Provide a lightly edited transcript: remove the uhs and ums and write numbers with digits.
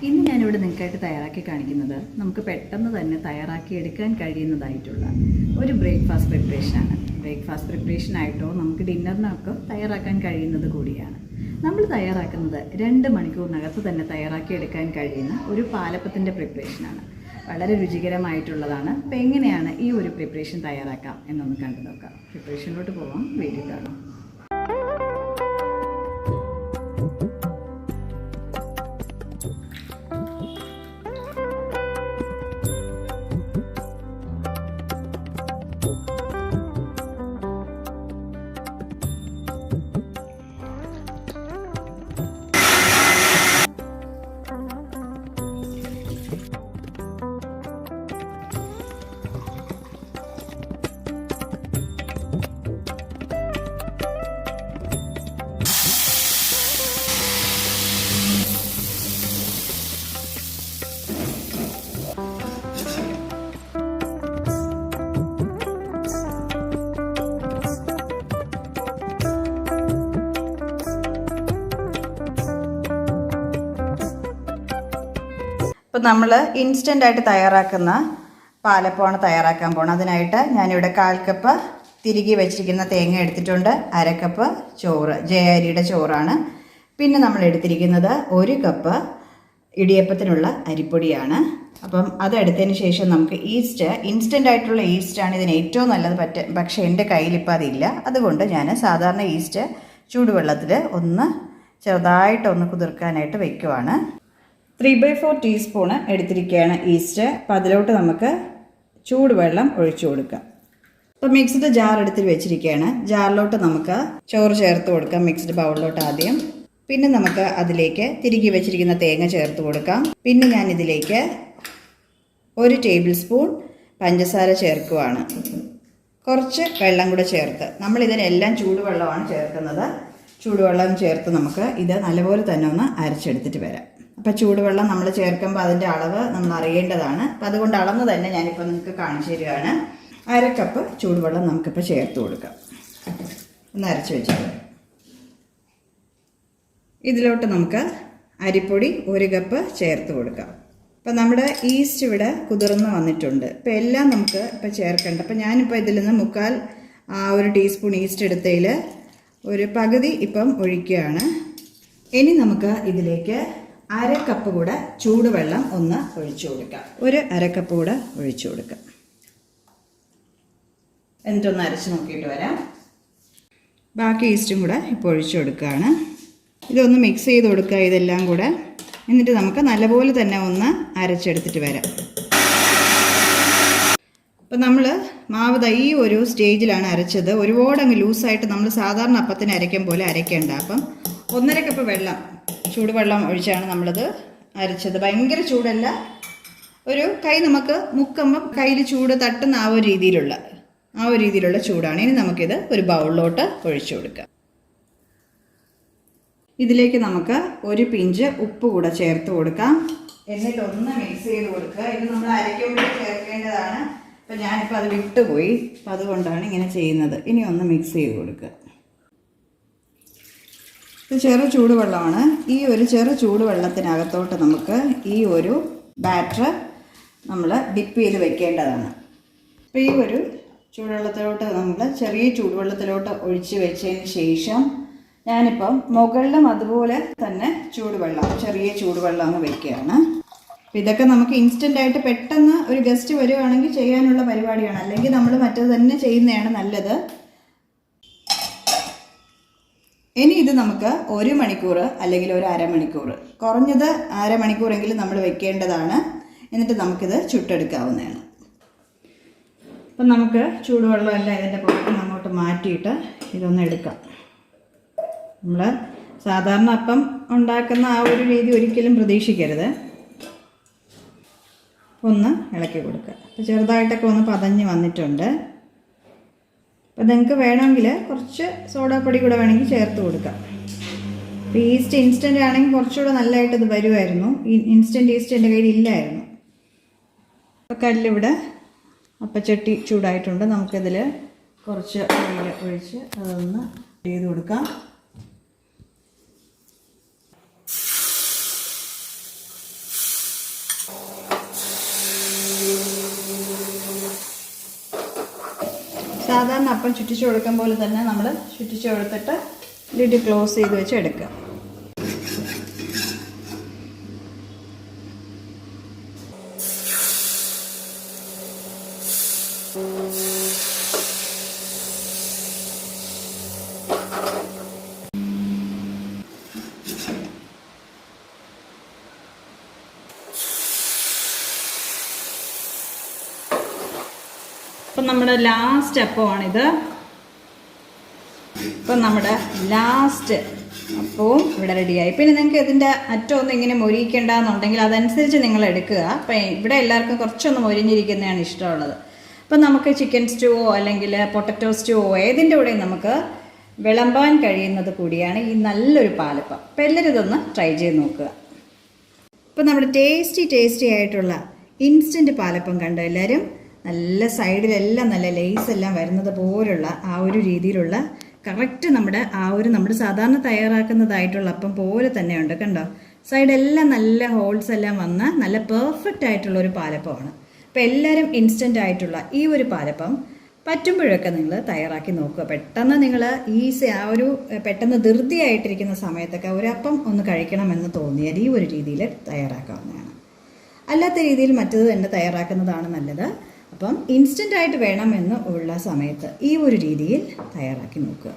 ഇന്ന് ഞാനിവിടെ നിങ്ങൾക്കായിട്ട് തയ്യാറാക്കി കാണിക്കുന്നത് നമുക്ക് പെട്ടെന്ന് തന്നെ തയ്യാറാക്കി എടുക്കാൻ കഴിയുന്നതായിട്ടുള്ള ഒരു ബ്രേക്ക്ഫാസ്റ്റ് പ്രിപ്പറേഷനാണ്. ബ്രേക്ക്ഫാസ്റ്റ് പ്രിപ്പറേഷനായിട്ടോ നമുക്ക് ഡിന്നറിനൊക്കെ തയ്യാറാക്കാൻ കഴിയുന്നത് കൂടിയാണ്. നമ്മൾ തയ്യാറാക്കുന്നത് 2 മണിക്കൂറിനകത്ത് തന്നെ തയ്യാറാക്കി എടുക്കാൻ കഴിയുന്ന ഒരു പാലപ്പത്തിൻ്റെ പ്രിപ്പറേഷനാണ്. വളരെ രുചികരമായിട്ടുള്ളതാണ്. അപ്പോൾ എങ്ങനെയാണ് ഈ ഒരു പ്രിപ്പറേഷൻ തയ്യാറാക്കാം എന്നൊന്ന് കണ്ടു നോക്കാം. പ്രിപ്പറേഷനിലോട്ട് പോകാം. വീഡിയോ കാണാം. ഇപ്പോൾ നമ്മൾ ഇൻസ്റ്റൻ്റായിട്ട് തയ്യാറാക്കുന്ന പാലപ്പമാണ് തയ്യാറാക്കാൻ പോകുന്നത്. അതിനായിട്ട് ഞാനിവിടെ 1/4 കപ്പ് തിരുകി വെച്ചിരിക്കുന്ന തേങ്ങ എടുത്തിട്ടുണ്ട്. 1/2 കപ്പ് ചോറ്, ജയ-അരിയുടെ ചോറാണ്. പിന്നെ നമ്മൾ എടുത്തിരിക്കുന്നത് 1 കപ്പ് ഇടിയപ്പത്തിനുള്ള അരിപ്പൊടിയാണ്. അപ്പം അതെടുത്തതിന് ശേഷം നമുക്ക് ഇൻസ്റ്റൻ്റായിട്ടുള്ള ഈസ്റ്റാണ് ഇതിന് ഏറ്റവും നല്ലത്. പക്ഷേ എൻ്റെ കയ്യിലിപ്പോൾ അതില്ല. അതുകൊണ്ട് ഞാൻ സാധാരണ ഈസ്റ്റ് ചൂടുവെള്ളത്തിൽ ചെറുതായിട്ടൊന്ന് കുതിർക്കാനായിട്ട് വയ്ക്കുവാണ്. 3/4 ടീസ്പൂണ് എടുത്തിരിക്കുകയാണ് ഈസ്റ്റ്. അപ്പോൾ അതിലോട്ട് നമുക്ക് ചൂടുവെള്ളം ഒഴിച്ചു കൊടുക്കാം. അപ്പോൾ മിക്സ്ഡ് ജാർ എടുത്തിൽ വെച്ചിരിക്കുകയാണ്. ജാറിലോട്ട് നമുക്ക് ചോറ് ചേർത്ത് കൊടുക്കാം, മിക്സ്ഡ് ബൗളിലോട്ട് ആദ്യം. പിന്നെ നമുക്ക് അതിലേക്ക് തിരുകി വെച്ചിരിക്കുന്ന തേങ്ങ ചേർത്ത് കൊടുക്കാം. പിന്നെ ഞാൻ ഇതിലേക്ക് 1 ടേബിൾ സ്പൂൺ പഞ്ചസാര ചേർക്കുവാണ്. കുറച്ച് വെള്ളം കൂടെ ചേർത്ത്, നമ്മളിതിനെല്ലാം ചൂടുവെള്ളമാണ് ചേർക്കുന്നത്. ചൂടുവെള്ളം ചേർത്ത് നമുക്ക് ഇത് നല്ലപോലെ തന്നെ ഒന്ന് അരച്ചെടുത്തിട്ട് വരാം. അപ്പോൾ ചൂടുവെള്ളം നമ്മൾ ചേർക്കുമ്പോൾ അതിൻ്റെ അളവ് നമ്മൾ അറിയേണ്ടതാണ്. അപ്പം അതുകൊണ്ട് അളന്ന് തന്നെ ഞാനിപ്പോൾ നിങ്ങൾക്ക് കാണിച്ചു തരികയാണ്. 1/2 കപ്പ് ചൂടുവെള്ളം നമുക്കിപ്പോൾ ചേർത്ത് കൊടുക്കാം. ഒന്ന് അരച്ച് വെച്ചിട്ട് ഇതിലോട്ട് നമുക്ക് അരിപ്പൊടി 1 കപ്പ് ചേർത്ത് കൊടുക്കാം. അപ്പം നമ്മുടെ ഈസ്റ്റ് ഇവിടെ കുതിർന്ന് വന്നിട്ടുണ്ട്. ഇപ്പോൾ എല്ലാം നമുക്ക് ഇപ്പോൾ ചേർക്കേണ്ട. അപ്പം ഞാനിപ്പോൾ ഇതിൽ നിന്ന് 1/4 ടീസ്പൂൺ ഈസ്റ്റ് എടുത്തതിൽ ഒരു പകുതി ഇപ്പം ഒഴിക്കുകയാണ്. ഇനി നമുക്ക് ഇതിലേക്ക് 1/2 കപ്പ് കൂടെ ചൂടുവെള്ളം ഒന്ന് ഒഴിച്ചു കൊടുക്കാം. 1/2 കപ്പ് കൂടെ ഒഴിച്ചു കൊടുക്കാം. എന്നിട്ടൊന്ന് അരച്ച് നോക്കിയിട്ട് വരാം. ബാക്കി ഈസ്റ്റും കൂടെ ഇപ്പോൾ ഒഴിച്ചു കൊടുക്കുകയാണ്. ഇതൊന്ന് മിക്സ് ചെയ്ത് കൊടുക്കുക ഇതെല്ലാം കൂടെ. എന്നിട്ട് നമുക്ക് നല്ലപോലെ തന്നെ ഒന്ന് അരച്ചെടുത്തിട്ട് വരാം. അപ്പം നമ്മൾ മാവ് ഈ ഒരു സ്റ്റേജിലാണ് അരച്ചത്. ഒരുപാടങ്ങ് ലൂസായിട്ട് നമ്മൾ സാധാരണ അപ്പത്തിന് അരയ്ക്കും പോലെ അരയ്ക്കേണ്ട. അപ്പം 1/2 കപ്പ് വെള്ളം, ചൂടുവെള്ളം ഒഴിച്ചാണ് നമ്മളത് അരച്ചത്. ഭയങ്കര ചൂടല്ല, ഒരു കൈ നമുക്ക് മുക്കുമ്പം കയ്യിൽ ചൂട് തട്ടുന്ന ആ ഒരു രീതിയിലുള്ള ചൂടാണ്. ഇനി നമുക്കിത് ഒരു ബൗളിലോട്ട് ഒഴിച്ചു കൊടുക്കാം. ഇതിലേക്ക് നമുക്ക് 1 പിഞ്ച് ഉപ്പ് കൂടെ ചേർത്ത് കൊടുക്കാം. എന്നിട്ട് ഒന്ന് മിക്സ് ചെയ്ത് കൊടുക്കുക. ഇത് നമ്മൾ അരയ്ക്കുമ്പോൾ ചേർക്കേണ്ടതാണ്. അപ്പം ഞാനിപ്പോൾ അത് വിട്ടുപോയി, അപ്പം അതുകൊണ്ടാണ് ഇങ്ങനെ ചെയ്യുന്നത്. ഇനി ഒന്ന് മിക്സ് ചെയ്ത് കൊടുക്കുക. ഇത് ചെറു ചൂടുവെള്ളമാണ്. ഈ ഒരു ചെറു ചൂടുവെള്ളത്തിനകത്തോട്ട് നമുക്ക് ഈ ഒരു ബാറ്റർ നമ്മൾ ഡിപ്പ് ചെയ്ത് വെക്കേണ്ടതാണ്. അപ്പോൾ ഈ ഒരു ചൂടുവെള്ളത്തിലോട്ട് നമ്മൾ ചെറിയ ചൂടുവെള്ളത്തിലോട്ട് ഒഴിച്ച് വെച്ചതിന് ശേഷം ഞാനിപ്പം മുകളിലും അതുപോലെ തന്നെ ചെറിയ ചൂടുവെള്ളം അങ്ങ് വെക്കുകയാണ്. അപ്പോൾ ഇതൊക്കെ നമുക്ക് ഇൻസ്റ്റൻ്റായിട്ട് പെട്ടെന്ന് ഒരു ഗസ്റ്റ് വരുവാണെങ്കിൽ ചെയ്യാനുള്ള പരിപാടിയാണ്. അല്ലെങ്കിൽ നമ്മൾ മറ്റേത് തന്നെ ചെയ്യുന്നതാണ് നല്ലത്. ഇനി ഇത് നമുക്ക് 1 മണിക്കൂർ അല്ലെങ്കിൽ ഒരു അരമണിക്കൂർ, കുറഞ്ഞത് അരമണിക്കൂറെങ്കിലും നമ്മൾ വെക്കേണ്ടതാണ്. എന്നിട്ട് നമുക്കിത് ചുട്ടെടുക്കാവുന്നതാണ്. അപ്പം നമുക്ക് ചൂടുവെള്ളം എല്ലാം ഇതിൻ്റെ പുറത്ത് അങ്ങോട്ട് മാറ്റിയിട്ട് ഇതൊന്ന് എടുക്കാം. നമ്മൾ സാധാരണ അപ്പം ഉണ്ടാക്കുന്ന ആ ഒരു രീതി ഒരിക്കലും പ്രതീക്ഷിക്കരുത്. ഒന്ന് ഇളക്കി കൊടുക്കുക. അപ്പോൾ ചെറുതായിട്ടൊക്കെ ഒന്ന് പതഞ്ഞ് വന്നിട്ടുണ്ട്. അപ്പോൾ നിങ്ങൾക്ക് വേണമെങ്കിൽ കുറച്ച് സോഡാപ്പൊടി കൂടെ വേണമെങ്കിൽ ചേർത്ത് കൊടുക്കാം. അപ്പോൾ ഈസ്റ്റ് ഇൻസ്റ്റൻ്റ് ആണെങ്കിൽ കുറച്ചുകൂടെ നല്ലതായിട്ട് ഇത് വരുമായിരുന്നു. ഇൻസ്റ്റൻറ്റ് ഈസ്റ്റ് എൻ്റെ കയ്യിൽ ഇല്ലായിരുന്നു. അപ്പോൾ കല്ലിവിടെ അപ്പച്ചട്ടി ചൂടായിട്ടുണ്ട്. നമുക്കിതിൽ കുറച്ച് ഓയിൽ ഒഴിച്ച് അതൊന്ന് ചെയ്ത് കൊടുക്കാം. സാധാരണ അപ്പം ചുറ്റിച്ച് കൊടുക്കും പോലെ തന്നെ നമ്മൾ ചുറ്റിച്ച് കൊടുത്തിട്ട് ലിഡ് ക്ലോസ് ചെയ്ത് വെച്ച് എടുക്കുക. അപ്പം നമ്മുടെ ലാസ്റ്റ് അപ്പമാണിത്. ഇപ്പം നമ്മുടെ ലാസ്റ്റ് അപ്പവും ഇവിടെ റെഡിയായി. പിന്നെ നിങ്ങൾക്ക് ഇതിൻ്റെ അറ്റമൊന്നും ഇങ്ങനെ മൊരിയിക്കേണ്ടെന്നുണ്ടെങ്കിൽ അതനുസരിച്ച് നിങ്ങൾ എടുക്കുക. അപ്പം ഇവിടെ എല്ലാവർക്കും കുറച്ചൊന്ന് മൊരിഞ്ഞിരിക്കുന്നതാണ് ഇഷ്ടമുള്ളത്. അപ്പം നമുക്ക് ചിക്കൻ സ്റ്റൂവോ അല്ലെങ്കിൽ പൊട്ടറ്റോ സ്റ്റൂവോ ഏതിൻ്റെ കൂടെയും നമുക്ക് വിളമ്പാൻ കഴിയുന്നത് കൂടിയാണ് ഈ നല്ലൊരു പാലപ്പം. അപ്പം എല്ലാവരും ഇതൊന്ന് ട്രൈ ചെയ്ത് നോക്കുക. ഇപ്പം നമ്മുടെ ടേസ്റ്റി ആയിട്ടുള്ള ഇൻസ്റ്റൻറ്റ് പാലപ്പം കണ്ടോ എല്ലാവരും? നല്ല സൈഡിലെല്ലാം നല്ല ലേസ് എല്ലാം വരുന്നത് പോലുള്ള ആ ഒരു രീതിയിലുള്ള കറക്റ്റ് നമ്മുടെ സാധാരണ തയ്യാറാക്കുന്നതായിട്ടുള്ള അപ്പം പോലെ തന്നെയുണ്ട് കണ്ടോ? സൈഡെല്ലാം നല്ല ഹോൾസ് എല്ലാം വന്ന നല്ല പെർഫെക്റ്റ് ആയിട്ടുള്ള ഒരു പാലപ്പമാണ്. അപ്പോൾ എല്ലാവരും ഇൻസ്റ്റൻ്റ് ആയിട്ടുള്ള ഈ ഒരു പാലപ്പം പറ്റുമ്പോഴൊക്കെ നിങ്ങൾ തയ്യാറാക്കി നോക്കുക. പെട്ടെന്ന് നിങ്ങൾ പെട്ടെന്ന് ധൃതിയായിട്ടിരിക്കുന്ന സമയത്തൊക്കെ ഒരു അപ്പം ഒന്ന് കഴിക്കണമെന്ന് തോന്നിയാൽ ഈ ഒരു രീതിയിൽ തയ്യാറാക്കാവുന്നതാണ്. അല്ലാത്ത രീതിയിൽ മറ്റത് തന്നെ തയ്യാറാക്കുന്നതാണ് നല്ലത്. അപ്പം ഇൻസ്റ്റൻ്റ് ആയിട്ട് വേണമെന്ന് ഉള്ള സമയത്ത് ഈ ഒരു രീതിയിൽ തയ്യാറാക്കി നോക്കുക.